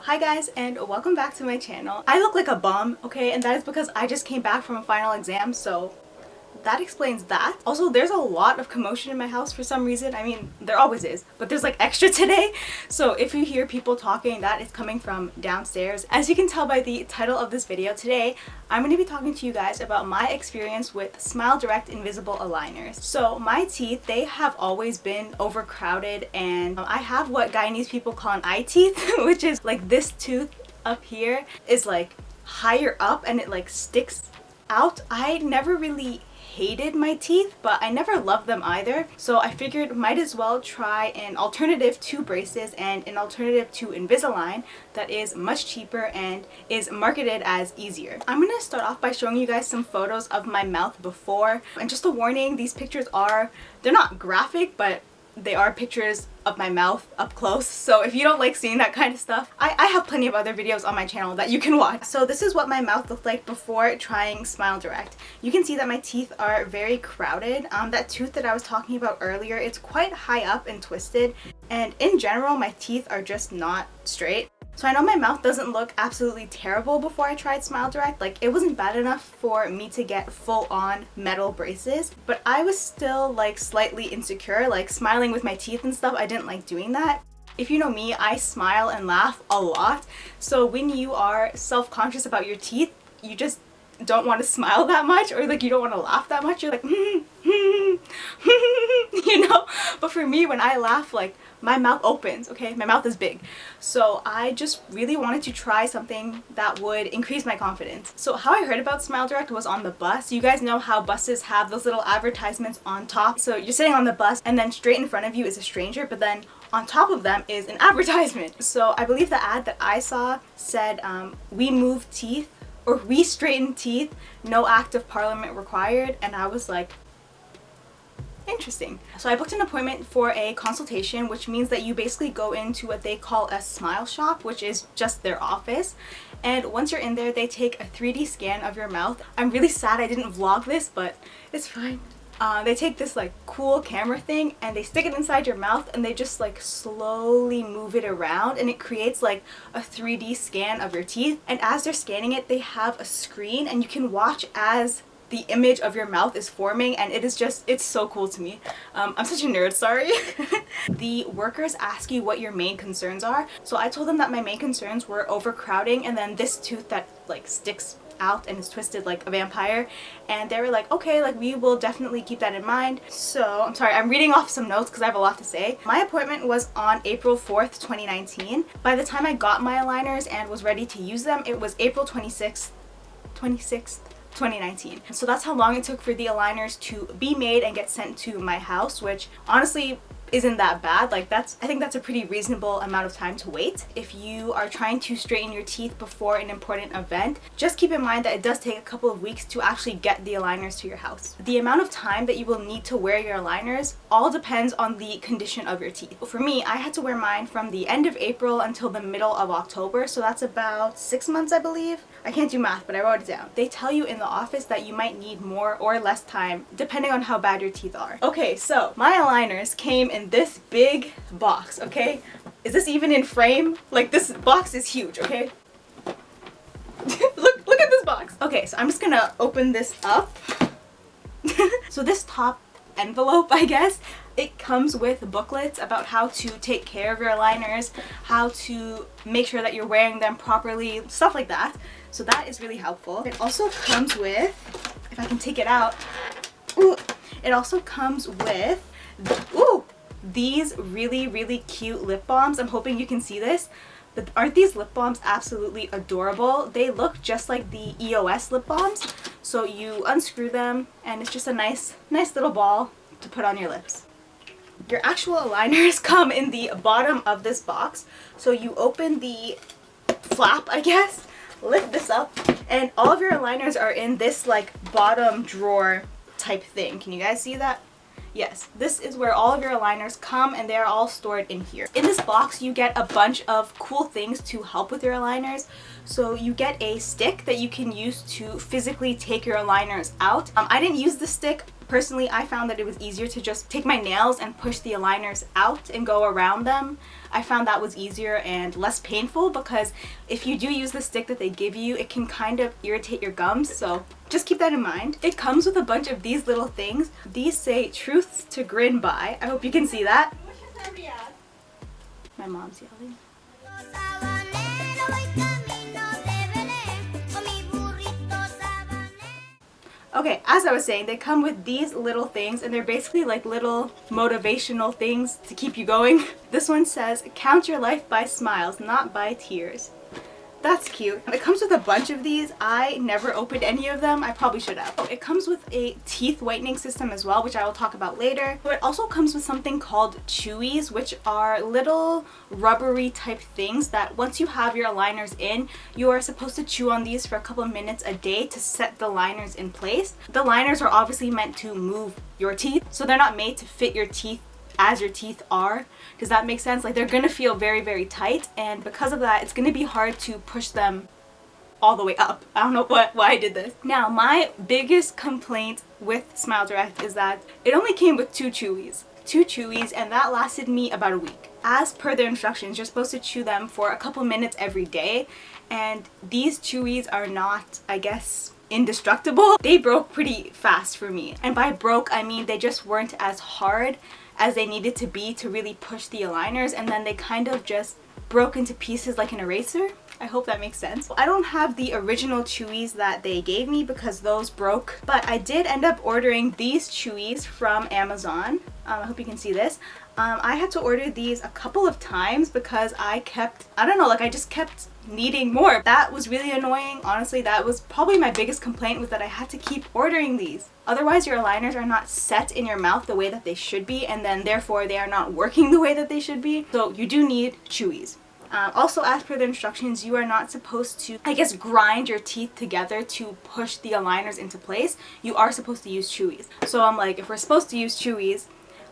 Hi guys, and welcome back to my channel. I look like a bum, okay, and that is because I just came back from a final exam, so that explains that. Also, there's a lot of commotion in my house for some reason. I mean, there always is, but there's like extra today. So if you hear people talking, that is coming from downstairs. As you can tell by the title of this video, today I'm going to be talking to you guys about my experience with Smile Direct Invisible aligners. So my teeth, they have always been overcrowded, and I have what Guyanese people call an eye teeth, which is like this tooth up here is like higher up and it like sticks out. I never really hated my teeth, but I never loved them either, so I figured might as well try an alternative to braces and an alternative to Invisalign that is much cheaper and is marketed as easier. I'm gonna start off by showing you guys some photos of my mouth before, and just a warning, these pictures they're not graphic, but they are pictures of my mouth up close, so if you don't like seeing that kind of stuff, I have plenty of other videos on my channel that you can watch. So this is what my mouth looked like before trying Smile Direct. You can see that my teeth are very crowded. That tooth that I was talking about earlier, it's quite high up and twisted, and in general my teeth are just not straight. So I know my mouth doesn't look absolutely terrible before I tried Smile Direct. Like, it wasn't bad enough for me to get full-on metal braces, but I was still like slightly insecure, like smiling with my teeth and stuff. I didn't like doing that. If you know me, I smile and laugh a lot. So when you are self-conscious about your teeth, you just don't want to smile that much, or like you don't want to laugh that much. You're like, you know? But for me, when I laugh, like my mouth opens, okay? My mouth is big. So I just really wanted to try something that would increase my confidence. So how I heard about Smile Direct was on the bus. You guys know how buses have those little advertisements on top. So you're sitting on the bus and then straight in front of you is a stranger, but then on top of them is an advertisement. So I believe the ad that I saw said, we move teeth, or we straighten teeth, no act of parliament required, and I was like, interesting. So I booked an appointment for a consultation, which means that you basically go into what they call a smile shop, which is just their office, and once you're in there they take a 3D scan of your mouth. I'm really sad I didn't vlog this, but it's fine. They take this like cool camera thing and they stick it inside your mouth and they just like slowly move it around, and it creates like a 3D scan of your teeth. And as they're scanning it, they have a screen and you can watch as the image of your mouth is forming, and it is just, it's so cool to me. I'm such a nerd, sorry. The workers ask you what your main concerns are. So I told them that my main concerns were overcrowding and then this tooth that like sticks out and is twisted like a vampire, and they were like, okay, like we will definitely keep that in mind. So I'm sorry, I'm reading off some notes because I have a lot to say. My appointment was on April 4th, 2019. By the time I got my aligners and was ready to use them, it was April 26th, 2019. So that's how long it took for the aligners to be made and get sent to my house, which honestly isn't that bad. Like I think that's a pretty reasonable amount of time to wait. If you are trying to straighten your teeth before an important event, just keep in mind that it does take a couple of weeks to actually get the aligners to your house. The amount of time that you will need to wear your aligners all depends on the condition of your teeth. For me, I had to wear mine from the end of April until the middle of October, so that's about 6 months, I believe. I can't do math, but I wrote it down. They tell you in the office that you might need more or less time depending on how bad your teeth are. Okay, so my aligners came in this big box, okay? Is this even in frame? Like, this box is huge, okay? look at this box. Okay, so I'm just gonna open this up. So this top envelope, I guess, it comes with booklets about how to take care of your aligners, how to make sure that you're wearing them properly, stuff like that. So that is really helpful. It also comes with, if I can take it out, ooh, it also comes with, these really cute lip balms. I'm hoping you can see this, but aren't these lip balms absolutely adorable? They look just like the EOS lip balms. So you unscrew them and it's just a nice little ball to put on your lips. Your actual aligners come in the bottom of this box. So you open the flap, I guess, lift this up, and all of your aligners are in this like bottom drawer type thing. Can you guys see that? Yes, this is where all of your aligners come, and they are all stored in here. In this box, you get a bunch of cool things to help with your aligners. So you get a stick that you can use to physically take your aligners out. I didn't use the stick Personally, I found that it was easier to just take my nails and push the aligners out and go around them. I found that was easier and less painful, because if you do use the stick that they give you, it can kind of irritate your gums, so just keep that in mind. It comes with a bunch of these little things. These say truths to grin by. I hope you can see that. My mom's yelling. Okay, as I was saying, they come with these little things, and they're basically like little motivational things to keep you going. This one says, count your life by smiles, not by tears. That's cute. It comes with a bunch of these. I never opened any of them. I probably should have. It comes with a teeth whitening system as well, which I will talk about later. But it also comes with something called Chuys, which are little rubbery type things that once you have your aligners in, you are supposed to chew on these for a couple of minutes a day to set the liners in place. The liners are obviously meant to move your teeth, so they're not made to fit your teeth as your teeth are. Does that make sense? Like, they're gonna feel very, very tight, and because of that, it's gonna be hard to push them all the way up. I don't know why I did this. Now, my biggest complaint with Smile Direct is that it only came with two Chuys, and that lasted me about a week. As per their instructions, you're supposed to chew them for a couple minutes every day, and these Chuys are not, I guess, indestructible. They broke pretty fast for me, and by broke I mean they just weren't as hard as they needed to be to really push the aligners, and then they kind of just broke into pieces like an eraser. I hope that makes sense. I don't have the original Chuys that they gave me because those broke, but I did end up ordering these Chuys from Amazon. I hope you can see this. I had to order these a couple of times because I just kept needing more. That was really annoying. Honestly, that was probably my biggest complaint, was that I had to keep ordering these. Otherwise, your aligners are not set in your mouth the way that they should be, and then therefore they are not working the way that they should be. So you do need Chuys. Also, as per the instructions, you are not supposed to, I guess, grind your teeth together to push the aligners into place. You are supposed to use Chuys. So I'm like, if we're supposed to use Chuys,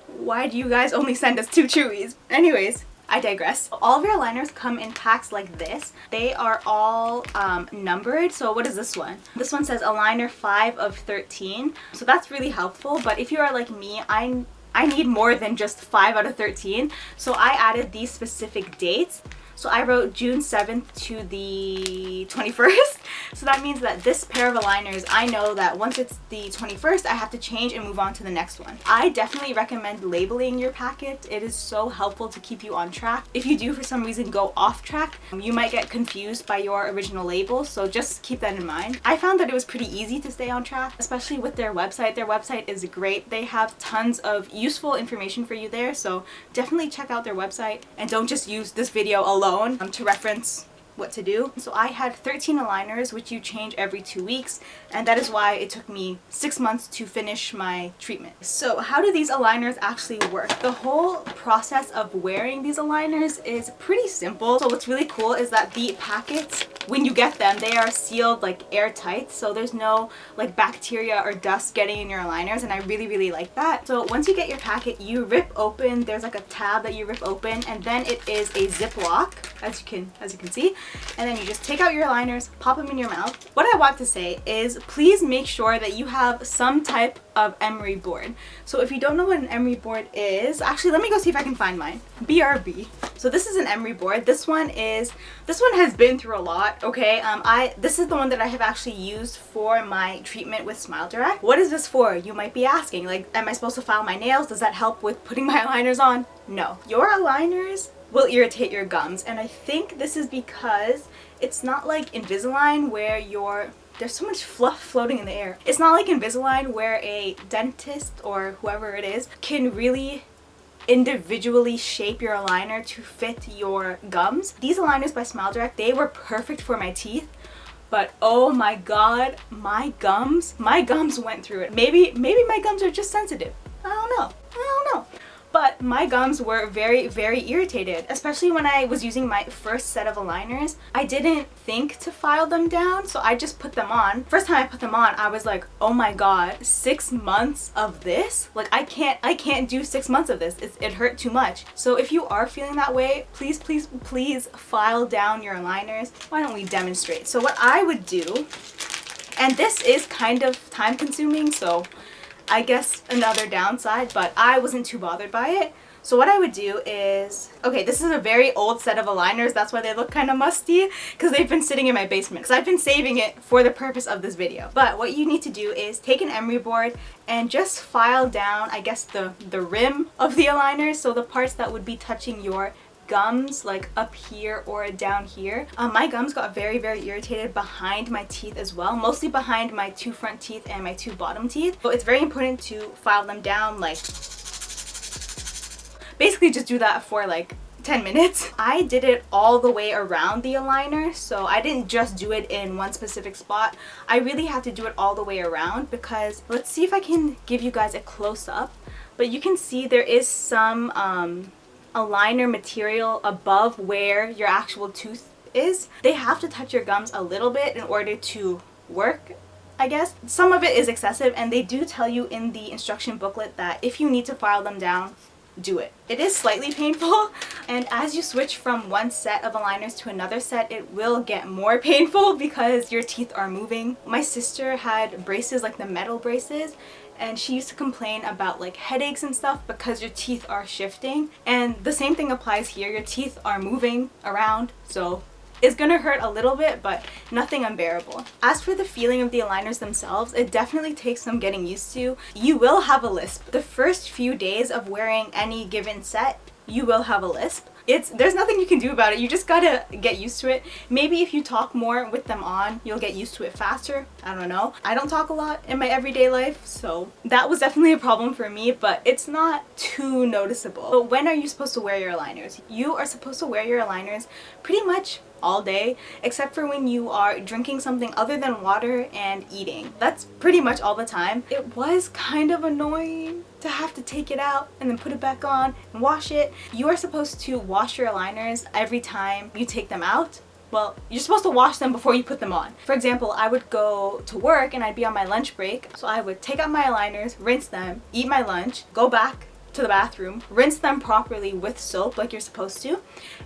why do you guys only send us 2 Chuys? Anyways, I digress. All of your aligners come in packs like this. They are all numbered. So what is this one? This one says aligner 5 of 13. So that's really helpful. But if you are like me, I need more than just 5 out of 13. So I added these specific dates. So I wrote June 7th to the 21st. So that means that this pair of aligners, I know that once it's the 21st, I have to change and move on to the next one. I definitely recommend labeling your packet. It is so helpful to keep you on track. If you do for some reason go off track, you might get confused by your original label, so just keep that in mind. I found that it was pretty easy to stay on track, especially with their website. Their website is great. They have tons of useful information for you there, so definitely check out their website and don't just use this video alone to reference what to do. So I had 13 aligners, which you change every 2 weeks, and that is why it took me 6 months to finish my treatment. So how do these aligners actually work? The whole process of wearing these aligners is pretty simple. So what's really cool is that the packets, when you get them, they are sealed like airtight, so there's no like bacteria or dust getting in your aligners, and I really like that. So once you get your packet, you rip open, there's like a tab that you rip open, and then it is a Ziploc, as you can see, and then you just take out your aligners, pop them in your mouth. What I want to say is, please make sure that you have some type of emery board. So if you don't know what an emery board is, actually let me go see if I can find mine. BRB. So this is an emery board. This one has been through a lot, okay? This is the one that I have actually used for my treatment with Smile Direct. What is this for? You might be asking. Like, am I supposed to file my nails? Does that help with putting my aligners on? No. Your aligners will irritate your gums, and I think this is because it's not like Invisalign where there's so much fluff floating in the air. It's not like Invisalign where a dentist or whoever it is can really individually shape your aligner to fit your gums. These aligners by Smile Direct, they were perfect for my teeth, but oh my god, my gums went through it. Maybe my gums are just sensitive. I don't know. But my gums were very irritated, especially when I was using my first set of aligners. I didn't think to file them down, so I just put them on. First time I put them on, I was like, oh my god, 6 months of this? Like, I can't do 6 months of this. It hurt too much. So if you are feeling that way, please file down your aligners. Why don't we demonstrate? So what I would do, and this is kind of time consuming, so I guess another downside, but I wasn't too bothered by it. So what I would do is, okay, this is a very old set of aligners, that's why they look kind of musty, because they've been sitting in my basement, because I've been saving it for the purpose of this video. But what you need to do is take an emery board and just file down, I guess, the rim of the aligners, so the parts that would be touching your gums, like up here or down here. My gums got very irritated behind my teeth as well, mostly behind my 2 front teeth and my 2 bottom teeth. So it's very important to file them down, like basically just do that for like 10 minutes. I did it all the way around the aligner, so I didn't just do it in one specific spot. I really had to do it all the way around because, let's see if I can give you guys a close-up, but you can see there is some aligner material above where your actual tooth is. They have to touch your gums a little bit in order to work, I guess. Some of it is excessive, and they do tell you in the instruction booklet that if you need to file them down, do it. It is slightly painful, and as you switch from one set of aligners to another set, it will get more painful because your teeth are moving. My sister had braces, like the metal braces, and she used to complain about like headaches and stuff because your teeth are shifting, and the same thing applies here. Your teeth are moving around, so it's gonna hurt a little bit, but nothing unbearable. As for the feeling of the aligners themselves, it definitely takes some getting used to. You will have a lisp. The first few days of wearing any given set, you will have a lisp. There's nothing you can do about it. You just gotta get used to it. Maybe if you talk more with them on, you'll get used to it faster. I don't know. I don't talk a lot in my everyday life, so that was definitely a problem for me, but it's not too noticeable. But when are you supposed to wear your aligners? You are supposed to wear your aligners pretty much all day, except for when you are drinking something other than water and eating. That's pretty much all the time. It was kind of annoying to have to take it out and then put it back on and wash it. You are supposed to wash your aligners every time you take them out. Well, you're supposed to wash them before you put them on. For example, I would go to work and I'd be on my lunch break, so I would take out my aligners, rinse them, eat my lunch, go back to the bathroom, rinse them properly with soap like you're supposed to,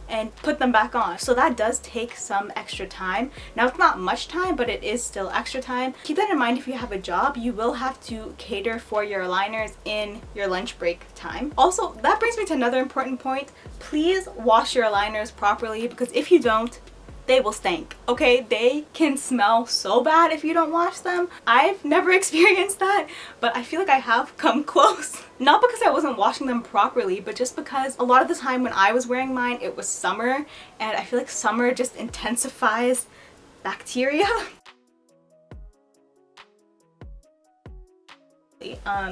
and put them back on. So that does take some extra time. Now, it's not much time, but it is still extra time. Keep that in mind. If you have a job, you will have to cater for your aligners in your lunch break time. Also, that brings me to another important point. Please wash your aligners properly, because if you don't, they will stink, okay? They can smell so bad if you don't wash them. I've never experienced that, but I feel like I have come close. Not because I wasn't washing them properly, but just because a lot of the time when I was wearing mine, it was summer, and I feel like summer just intensifies bacteria.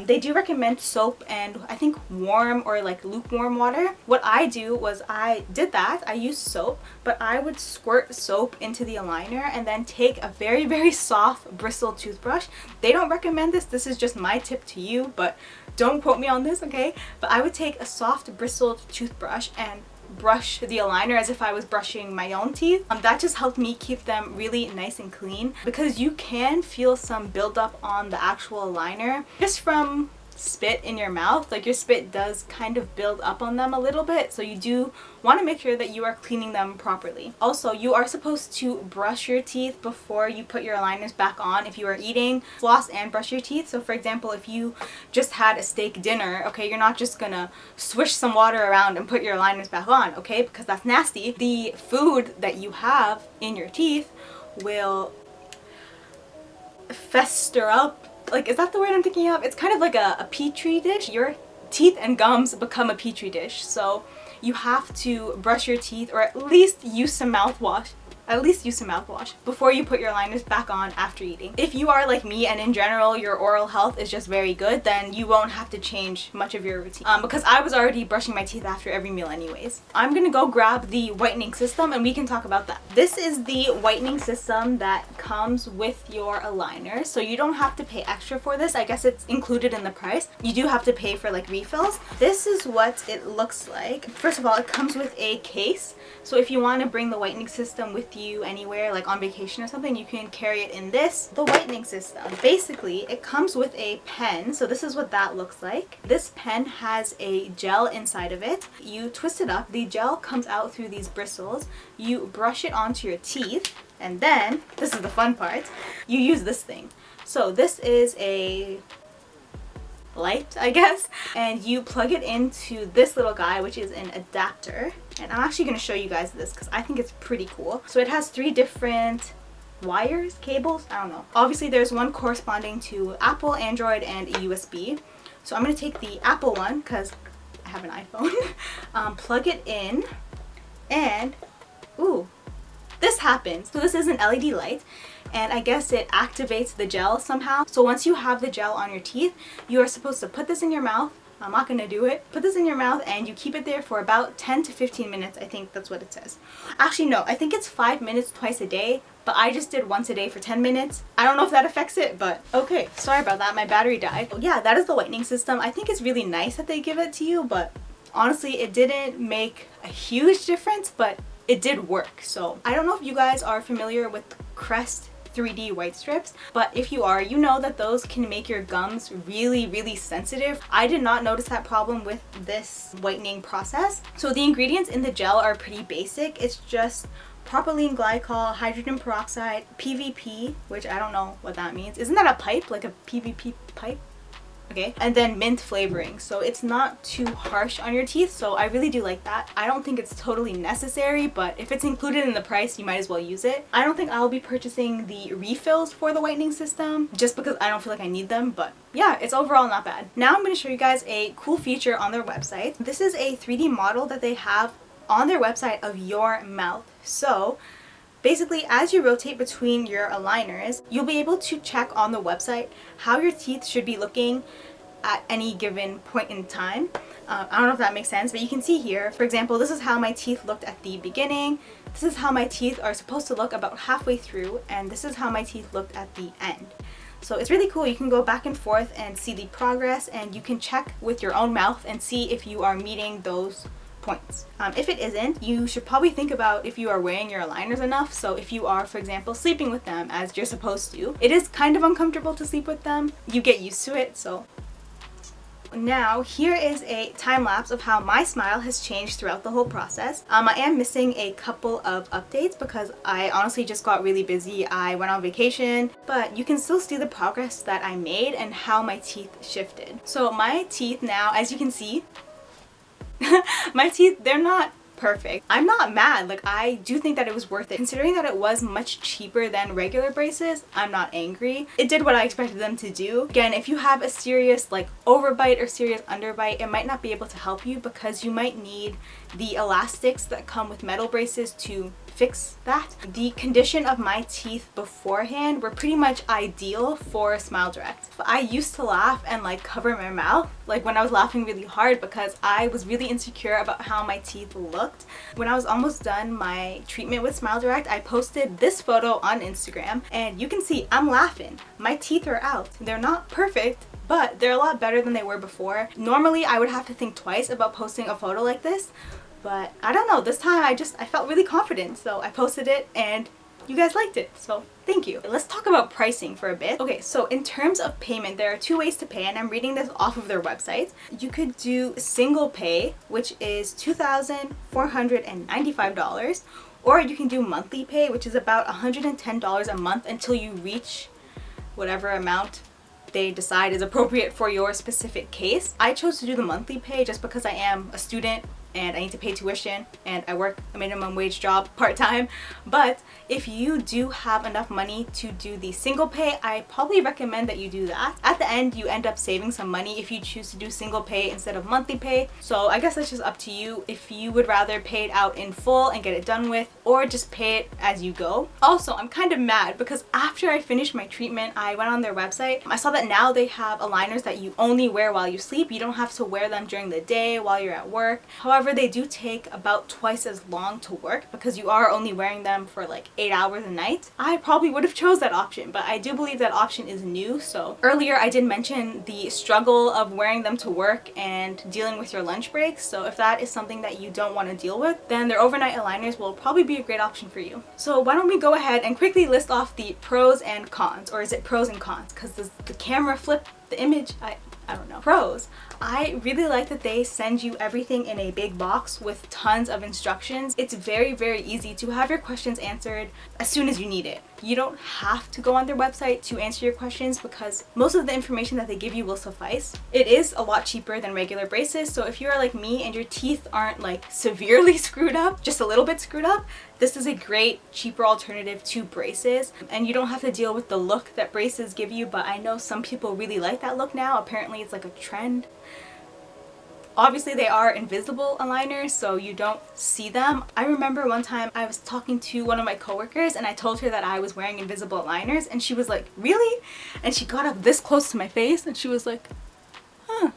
They do recommend soap and I think warm or like lukewarm water. What I do was I did that. I used soap, but I would squirt soap into the aligner and then take a very soft bristle toothbrush. They don't recommend this. This is just my tip to you, but don't quote me on this, okay? But I would take a soft bristled toothbrush and brush the aligner as if I was brushing my own teeth. That just helped me keep them really nice and clean, because you can feel some buildup on the actual aligner just from spit in your mouth. Like, your spit does kind of build up on them a little bit, so you do want to make sure that you are cleaning them properly. Also, you are supposed to brush your teeth before you put your aligners back on. If you are eating, floss and brush your teeth. So for example, if you just had a steak dinner, okay, you're not just gonna swish some water around and put your aligners back on, okay, because that's nasty. The food that you have in your teeth will fester up. Like, is that the word I'm thinking of? It's kind of like a petri dish. Your teeth and gums become a petri dish, so you have to brush your teeth, or at least use some mouthwash. Before you put your aligners back on after eating. If you are like me and in general your oral health is just very good, then you won't have to change much of your routine. Because I was already brushing my teeth after every meal anyways. I'm gonna go grab the whitening system and we can talk about that. This is the whitening system that comes with your aligner, so you don't have to pay extra for this. I guess it's included in the price. You do have to pay for like refills. This is what it looks like. First of all, it comes with a case, so if you want to bring the whitening system with you anywhere, like on vacation or something, you can carry it in this. The whitening system, basically it comes with a pen, so this is what that looks like. This pen has a gel inside of it. You twist it up, the gel comes out through these bristles, you brush it onto your teeth, and then, this is the fun part, you use this thing. So this is a light, I guess, and you plug it into this little guy, which is an adapter. And I'm actually going to show you guys this because I think it's pretty cool. So it has 3 different wires, cables, I don't know. Obviously there's one corresponding to Apple, Android, and a USB. So I'm going to take the Apple one because I have an iPhone, plug it in, and ooh, this happens. So this is an LED light, and I guess it activates the gel somehow. So once you have the gel on your teeth, you are supposed to put this in your mouth. I'm not gonna do it. Put this in your mouth and you keep it there for about 10 to 15 minutes. I think that's what it says. Actually, no, I think it's 5 minutes twice a day, but I just did once a day for 10 minutes. I don't know if that affects it, but okay. Sorry about that, my battery died. Yeah, that is the whitening system. I think it's really nice that they give it to you, but honestly, it didn't make a huge difference, but it did work. So I don't know if you guys are familiar with Crest 3D white strips, but if you are, you know that those can make your gums really sensitive. I did not notice that problem with this whitening process. So the ingredients in the gel are pretty basic. It's just propylene glycol, hydrogen peroxide, PVP, which I don't know what that means. Isn't that a pipe, like a PVP pipe? Okay, and then mint flavoring, so it's not too harsh on your teeth, so I really do like that. I don't think it's totally necessary, but if it's included in the price, you might as well use it. I don't think I'll be purchasing the refills for the whitening system just because I don't feel like I need them, but yeah, it's overall not bad. Now I'm going to show you guys a cool feature on their website. This is a 3D model that they have on their website of your mouth. So basically, as you rotate between your aligners, you'll be able to check on the website how your teeth should be looking at any given point in time. I don't know if that makes sense, but you can see here, for example, this is how my teeth looked at the beginning, this is how my teeth are supposed to look about halfway through, and this is how my teeth looked at the end. So it's really cool. You can go back and forth and see the progress, and you can check with your own mouth and see if you are meeting those points. If it isn't, you should probably think about if you are wearing your aligners enough. So if you are, for example, sleeping with them as you're supposed to, it is kind of uncomfortable to sleep with them. You get used to it, so. Now, here is a time lapse of how my smile has changed throughout the whole process. I am missing a couple of updates because I honestly just got really busy. I went on vacation, but you can still see the progress that I made and how my teeth shifted. So my teeth now, as you can see, my teeth, they're not perfect. I'm not mad. Like, I do think that it was worth it. Considering that it was much cheaper than regular braces, I'm not angry. It did what I expected them to do. Again, if you have a serious like overbite or serious underbite, it might not be able to help you because you might need the elastics that come with metal braces to fix that. The condition of my teeth beforehand were pretty much ideal for Smile Direct. I used to laugh and like cover my mouth like when I was laughing really hard because I was really insecure about how my teeth looked. When I was almost done my treatment with Smile Direct, I posted this photo on Instagram and you can see I'm laughing. My teeth are out. They're not perfect, but they're a lot better than they were before. Normally I would have to think twice about posting a photo like this, but I don't know, this time I felt really confident, so I posted it and you guys liked it, so thank you. Let's talk about pricing for a bit. Okay, so in terms of payment, there are 2 ways to pay, and I'm reading this off of their website. You could do single pay, which is $2,495, or you can do monthly pay, which is about $110 a month until you reach whatever amount they decide is appropriate for your specific case. I chose to do the monthly pay just because I am a student and I need to pay tuition and I work a minimum wage job part-time. But if you do have enough money to do the single pay, I probably recommend that you do that. At the end, you end up saving some money if you choose to do single pay instead of monthly pay. So I guess that's just up to you if you would rather pay it out in full and get it done with, or just pay it as you go. Also, I'm kind of mad because after I finished my treatment, I went on their website. I saw that now they have aligners that you only wear while you sleep. You don't have to wear them during the day while you're at work. However, they do take about twice as long to work because you are only wearing them for like 8 hours a night. I probably would have chose that option, but I do believe that option is new. So earlier I did mention the struggle of wearing them to work and dealing with your lunch breaks. So if that is something that you don't want to deal with, then their overnight aligners will probably be a great option for you. So why don't we go ahead and quickly list off the pros and cons, or is it pros and cons? Because the camera flipped the image. I don't know. Pros. I really like that they send you everything in a big box with tons of instructions. It's very easy to have your questions answered as soon as you need it. You don't have to go on their website to answer your questions because most of the information that they give you will suffice. It is a lot cheaper than regular braces, so if you are like me and your teeth aren't like severely screwed up, just a little bit screwed up, this is a great, cheaper alternative to braces, and you don't have to deal with the look that braces give you, but I know some people really like that look now. Apparently it's like a trend. Obviously they are invisible aligners, so you don't see them. I remember one time I was talking to one of my coworkers and I told her that I was wearing invisible aligners, and she was like, really? And she got up this close to my face and she was like, huh.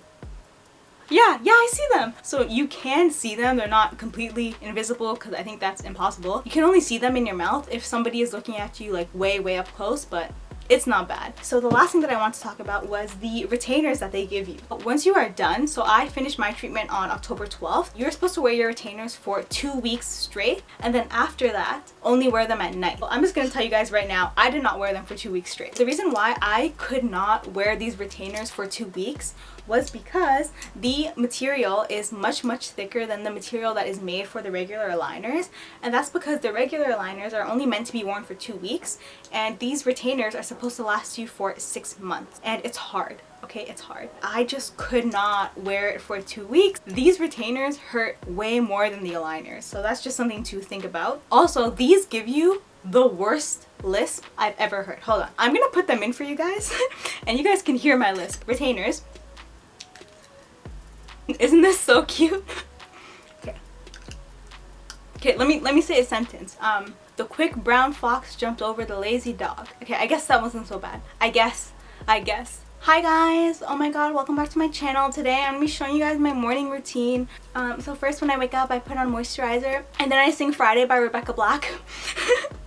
Yeah, I see them. So you can see them. They're not completely invisible because I think that's impossible. You can only see them in your mouth if somebody is looking at you like way up close, but it's not bad. So the last thing that I want to talk about was the retainers that they give you. Once you are done, so I finished my treatment on October 12th, you're supposed to wear your retainers for 2 weeks straight, and then after that, only wear them at night. Well, I'm just gonna tell you guys right now, I did not wear them for 2 weeks straight. The reason why I could not wear these retainers for 2 weeks was because the material is much thicker than the material that is made for the regular aligners, and that's because the regular aligners are only meant to be worn for 2 weeks, and these retainers are supposed to last you for 6 months, and it's hard. Okay, it's hard. I just could not wear it for 2 weeks. These retainers hurt way more than the aligners, so that's just something to think about. Also, these give you the worst lisp I've ever heard. Hold on, I'm gonna put them in for you guys and you guys can hear my lisp. Retainers. Isn't this so cute? Okay, let me say a sentence. The quick brown fox jumped over the lazy dog. Okay, I guess that wasn't so bad. I guess. Hi guys! Oh my god, welcome back to my channel. Today I'm gonna be showing you guys my morning routine. So first when I wake up, I put on moisturizer, and then I sing Friday by Rebecca Black.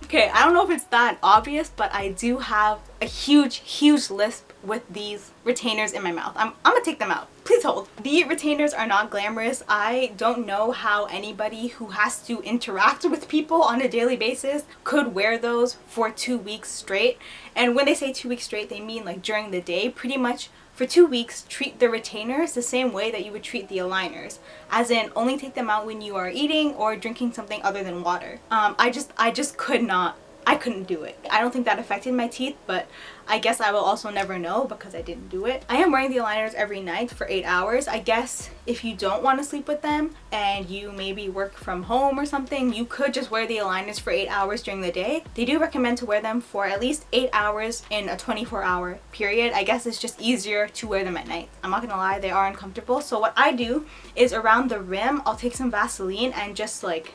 Okay, I don't know if it's that obvious, but I do have a huge lisp with these retainers in my mouth. I'm gonna take them out. Please hold. The retainers are not glamorous. I don't know how anybody who has to interact with people on a daily basis could wear those for 2 weeks straight. And when they say 2 weeks straight, they mean like during the day. Pretty much for 2 weeks, treat the retainers the same way that you would treat the aligners. As in, only take them out when you are eating or drinking something other than water. I just could not. I couldn't do it. I don't think that affected my teeth, but I guess I will also never know because I didn't do it. I am wearing the aligners every night for 8 hours. I guess if you don't want to sleep with them and you maybe work from home or something, you could just wear the aligners for 8 hours during the day. They do recommend to wear them for at least 8 hours in a 24-hour period. I guess it's just easier to wear them at night. I'm not gonna lie, they are uncomfortable. So what I do is around the rim, I'll take some Vaseline and just like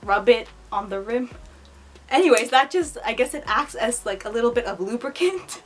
rub it on the rim. Anyways, that just, I guess it acts as like a little bit of lubricant.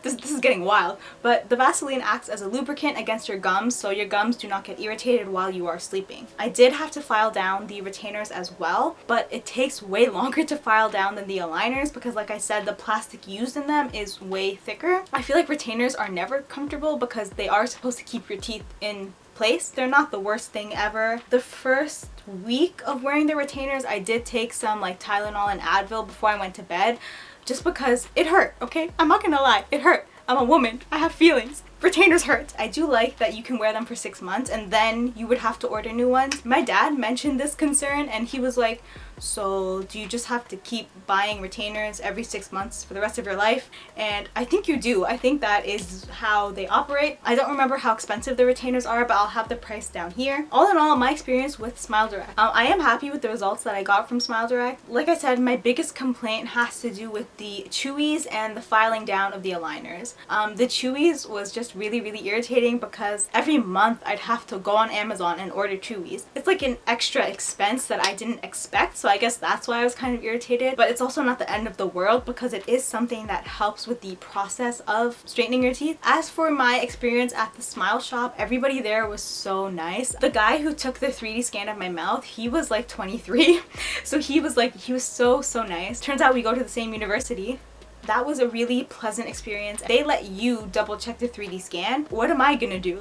This is getting wild. But the Vaseline acts as a lubricant against your gums, so your gums do not get irritated while you are sleeping. I did have to file down the retainers as well, but it takes way longer to file down than the aligners because, like I said, the plastic used in them is way thicker. I feel like retainers are never comfortable because they are supposed to keep your teeth in place. They're not the worst thing ever. The first week of wearing the retainers, I did take some like Tylenol and Advil before I went to bed just because it hurt, okay? I'm not gonna lie, it hurt. I'm a woman, I have feelings. Retainers hurt. I do like that you can wear them for 6 months and then you would have to order new ones. My dad mentioned this concern and he was like, so do you just have to keep buying retainers every 6 months for the rest of your life? And I think you do. I think that is how they operate. I don't remember how expensive the retainers are, but I'll have the price down here. All in all, my experience with Smile Direct. I am happy with the results that I got from Smile Direct. Like I said, my biggest complaint has to do with the Chuys and the filing down of the aligners. The Chuys was just really irritating because every month I'd have to go on Amazon and order Chuys. It's like an extra expense that I didn't expect, so I guess that's why I was kind of irritated. But it's also not the end of the world because it is something that helps with the process of straightening your teeth. As for my experience at the Smile Shop, everybody there was so nice. The guy who took the 3D scan of my mouth, he was like 23 so he was so nice. Turns out we go to the same university. That was a really pleasant experience. They let you double check the 3D scan. What am I gonna do?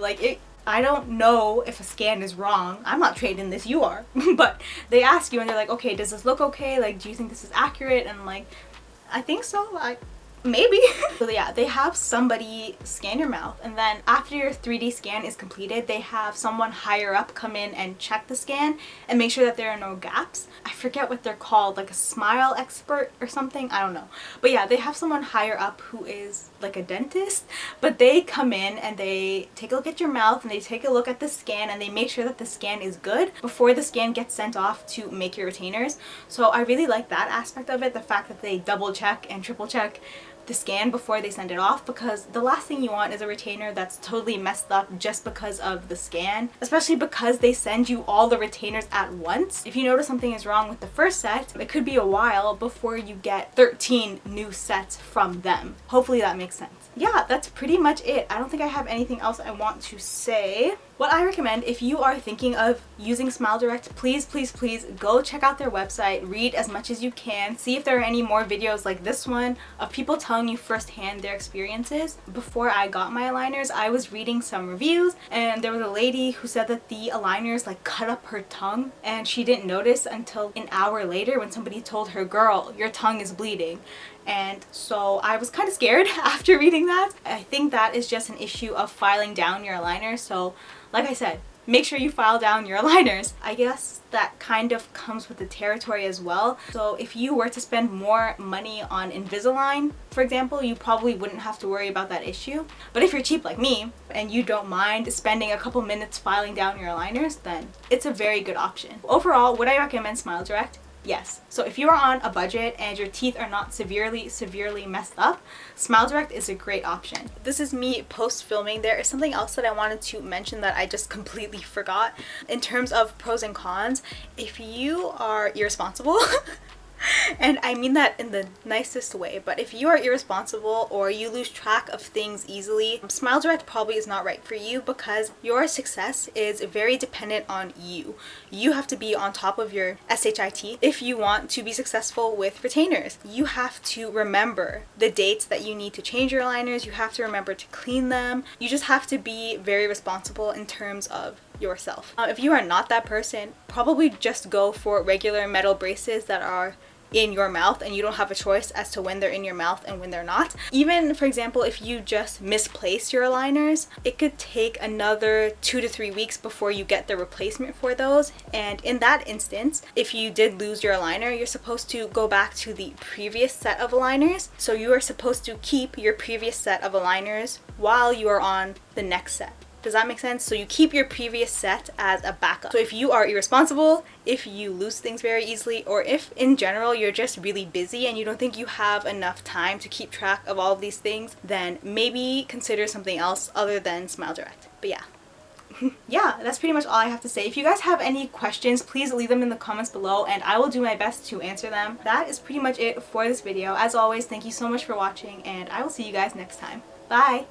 I don't know if a scan is wrong. I'm not trained in this, you are. But they ask you and they're like, okay, does this look okay? Like, do you think this is accurate? And like, I think so. Maybe. So yeah, they have somebody scan your mouth, and then after your 3D scan is completed, they have someone higher up come in and check the scan and make sure that there are no gaps. I forget what they're called, like a smile expert or something, I don't know. But yeah, they have someone higher up who is like a dentist, but they come in and they take a look at your mouth and they take a look at the scan and they make sure that the scan is good before the scan gets sent off to make your retainers. So I really like that aspect of it, the fact that they double check and triple check the scan before they send it off, because the last thing you want is a retainer that's totally messed up just because of the scan, especially because they send you all the retainers at once. If you notice something is wrong with the first set, it could be a while before you get 13 new sets from them. Hopefully that makes sense. Yeah, that's pretty much it. I don't think I have anything else I want to say. What I recommend, if you are thinking of using SmileDirect, please, please, please go check out their website, read as much as you can, see if there are any more videos like this one of people telling you firsthand their experiences. Before I got my aligners, I was reading some reviews and there was a lady who said that the aligners like cut up her tongue and she didn't notice until an hour later when somebody told her, "Girl, your tongue is bleeding." And so I was kind of scared after reading that. I think that is just an issue of filing down your aligners. So like I said, make sure you file down your aligners. I guess that kind of comes with the territory as well. So if you were to spend more money on Invisalign, for example, you probably wouldn't have to worry about that issue. But if you're cheap like me and you don't mind spending a couple minutes filing down your aligners, then it's a very good option. Overall, would I recommend SmileDirect? Yes. So if you are on a budget and your teeth are not severely messed up, SmileDirect is a great option. This is me post-filming. There is something else that I wanted to mention that I just completely forgot. In terms of pros and cons, if you are irresponsible, and I mean that in the nicest way, but if you are irresponsible or you lose track of things easily, SmileDirect probably is not right for you, because your success is very dependent on you. You have to be on top of your SHIT if you want to be successful with retainers. You have to remember the dates that you need to change your aligners, you have to remember to clean them, you just have to be very responsible in terms of yourself. If you are not that person, probably just go for regular metal braces that are in your mouth and you don't have a choice as to when they're in your mouth and when they're not. Even, for example, if you just misplace your aligners, it could take another 2 to 3 weeks before you get the replacement for those. And in that instance, if you did lose your aligner, you're supposed to go back to the previous set of aligners. So you are supposed to keep your previous set of aligners while you are on the next set. Does that make sense? So you keep your previous set as a backup. So if you are irresponsible, if you lose things very easily, or if in general you're just really busy and you don't think you have enough time to keep track of all of these things, then maybe consider something else other than SmileDirect. But yeah. Yeah, that's pretty much all I have to say. If you guys have any questions, please leave them in the comments below and I will do my best to answer them. That is pretty much it for this video. As always, thank you so much for watching and I will see you guys next time. Bye!